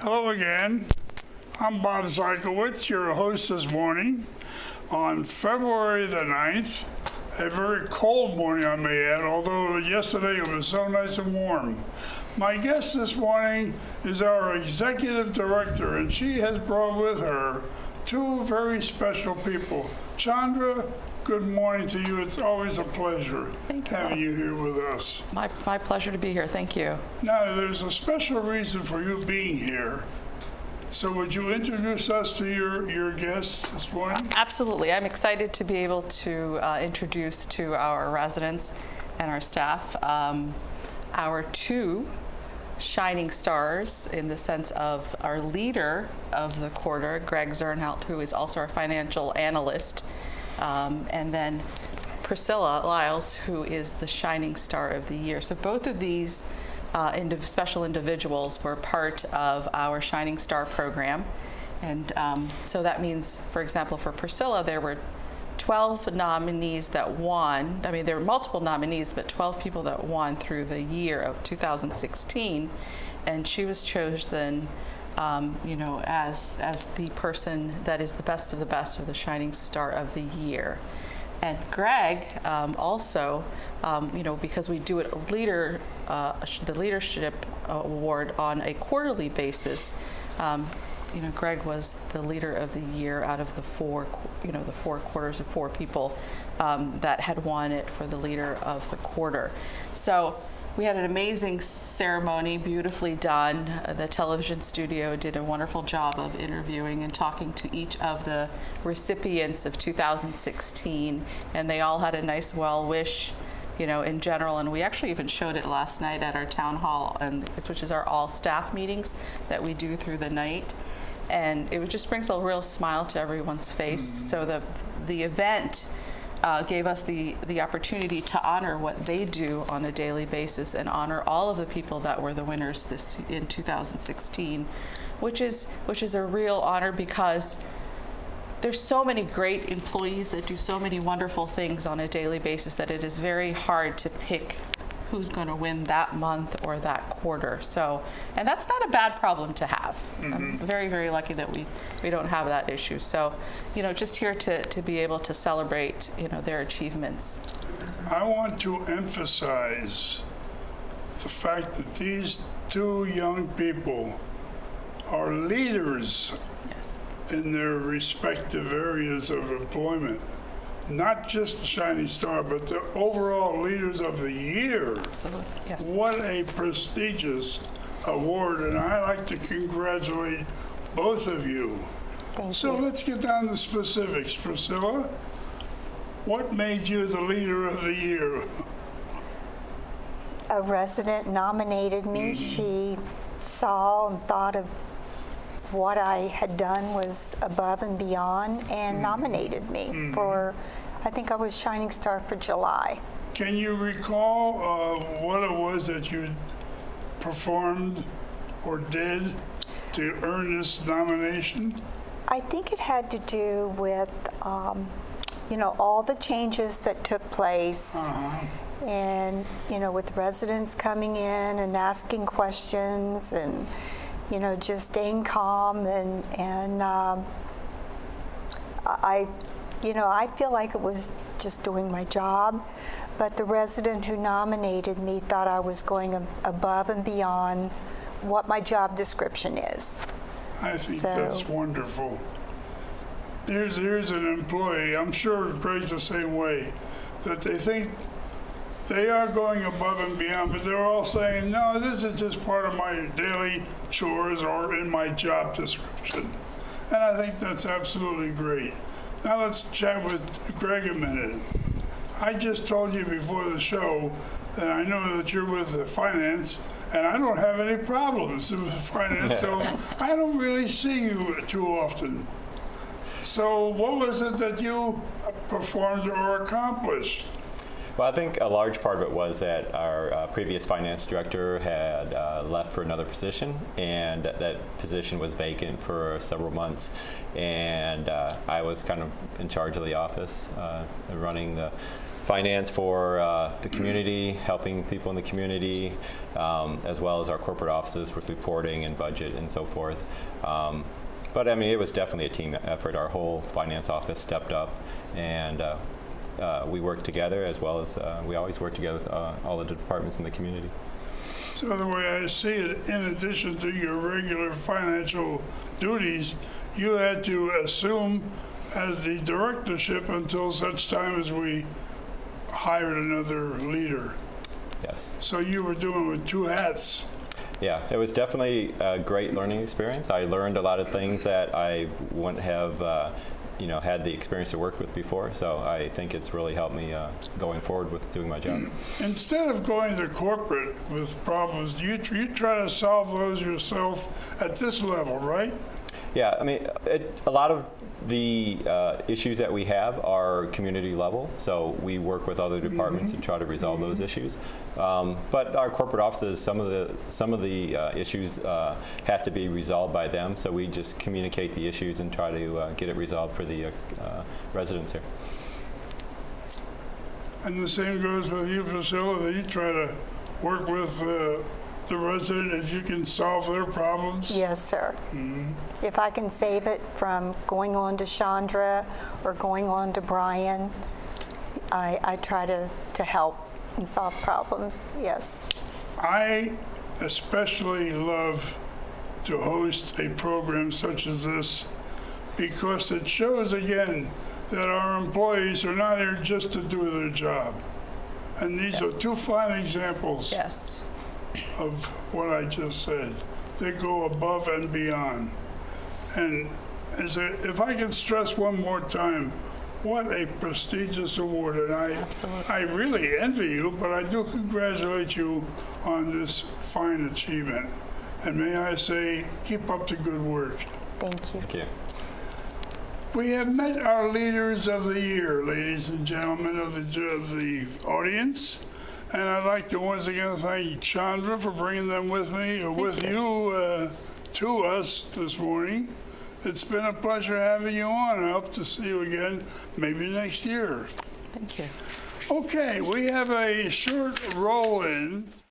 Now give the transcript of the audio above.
Hello again. I'm Bob Zykowitz, your host this morning on February the 9th. A very cold morning, I may add, although yesterday it was so nice and warm. My guest this morning is our executive director, and she has brought with her two very special people. Chandra, good morning to you. It's always a pleasure having you here with us. My pleasure to be here. Thank you. Now, there's a special reason for you being here. So would you introduce us to your guests this morning? Absolutely. I'm excited to be able to introduce to our residents and our staff our two shining stars in the sense of our leader of the quarter, Greg Zernhelt, who is also our financial analyst, and then Priscilla Lyles, who is the shining star of the year. So both of these special individuals were part of our Shining Star program. And so that means, for example, for Priscilla, there were 12 nominees that won. I mean, there were multiple nominees, but 12 people that won through the year of 2016. And she was chosen, as the person that is the best of the Shining Star of the year. And Greg also, because we do the leadership award on a quarterly basis, Greg was the leader of the year out of the four quarters of four people that had won it for the leader of the quarter. So we had an amazing ceremony, beautifully done. The television studio did a wonderful job of interviewing and talking to each of the recipients of 2016, and they all had a nice well wish, in general. And we actually even showed it last night at our town hall, which is our all staff meetings that we do through the night. And it just brings a real smile to everyone's face. So the event gave us the opportunity to honor what they do on a daily basis and honor all of the people that were the winners in 2016, which is a real honor because there's so many great employees that do so many wonderful things on a daily basis that it is very hard to pick who's going to win that month or that quarter. So, and that's not a bad problem to have. Mm-hmm. I'm very, very lucky that we don't have that issue. So, just here to be able to celebrate, their achievements. I want to emphasize the fact that these two young people are leaders in their respective areas of employment. Not just the Shining Star, but the overall leaders of the year. Absolutely, yes. What a prestigious award, and I like to congratulate both of you. Thank you. Let's get down to specifics. Priscilla, what made you the leader of the year? A resident nominated me. She saw and thought of what I had done was above and beyond and nominated me for, I think I was Shining Star for July. Can you recall what it was that you performed or did to earn this nomination? I think it had to do with, all the changes that took place. And, with residents coming in and asking questions and, just staying calm and I feel like it was just doing my job, but the resident who nominated me thought I was going above and beyond what my job description is. I think that's wonderful. Here's an employee, I'm sure Greg's the same way, that they think they are going above and beyond, but they're all saying, no, this is just part of my daily chores or in my job description. And I think that's absolutely great. Now let's chat with Greg a minute. I just told you before the show that I know that you're with the finance, and I don't have any problems with finance, so I don't really see you too often. So what was it that you performed or accomplished? Well, I think a large part of it was that our previous finance director had left for another position, and that position was vacant for several months. And I was kind of in charge of the office, running the finance for the community, helping people in the community, as well as our corporate offices with reporting and budget and so forth. But I mean, it was definitely a team effort. Our whole finance office stepped up, and we worked together, as well as we always work together with all the departments in the community. So the way I see it, in addition to your regular financial duties, you had to assume as the directorship until such time as we hired another leader. Yes. So you were doing with two hats. Yeah, it was definitely a great learning experience. I learned a lot of things that I wouldn't have, had the experience to work with before. So I think it's really helped me going forward with doing my job. Instead of going to corporate with problems, you try to solve those yourself at this level, right? Yeah, I mean, a lot of the issues that we have are community level, so we work with other departments and try to resolve those issues. But our corporate offices, some of the issues have to be resolved by them, so we just communicate the issues and try to get it resolved for the residents here. And the same goes with you, Priscilla, that you try to work with the resident if you can solve their problems? Yes, sir. If I can save it from going on to Chandra or going on to Brian, I try to help and solve problems, yes. I especially love to host a program such as this because it shows again that our employees are not here just to do their job. And these are two fine examples Yes. of what I just said. They go above and beyond. And if I can stress one more time, what a prestigious award. And Absolutely. I really envy you, but I do congratulate you on this fine achievement. And may I say, keep up the good work. Thank you. Thank you. We have met our leaders of the year, ladies and gentlemen of the audience. And I'd like to once again thank Chandra for bringing them with me, or with you, to us this morning. It's been a pleasure having you on. I hope to see you again, maybe next year. Thank you. Okay, we have a short roll-in.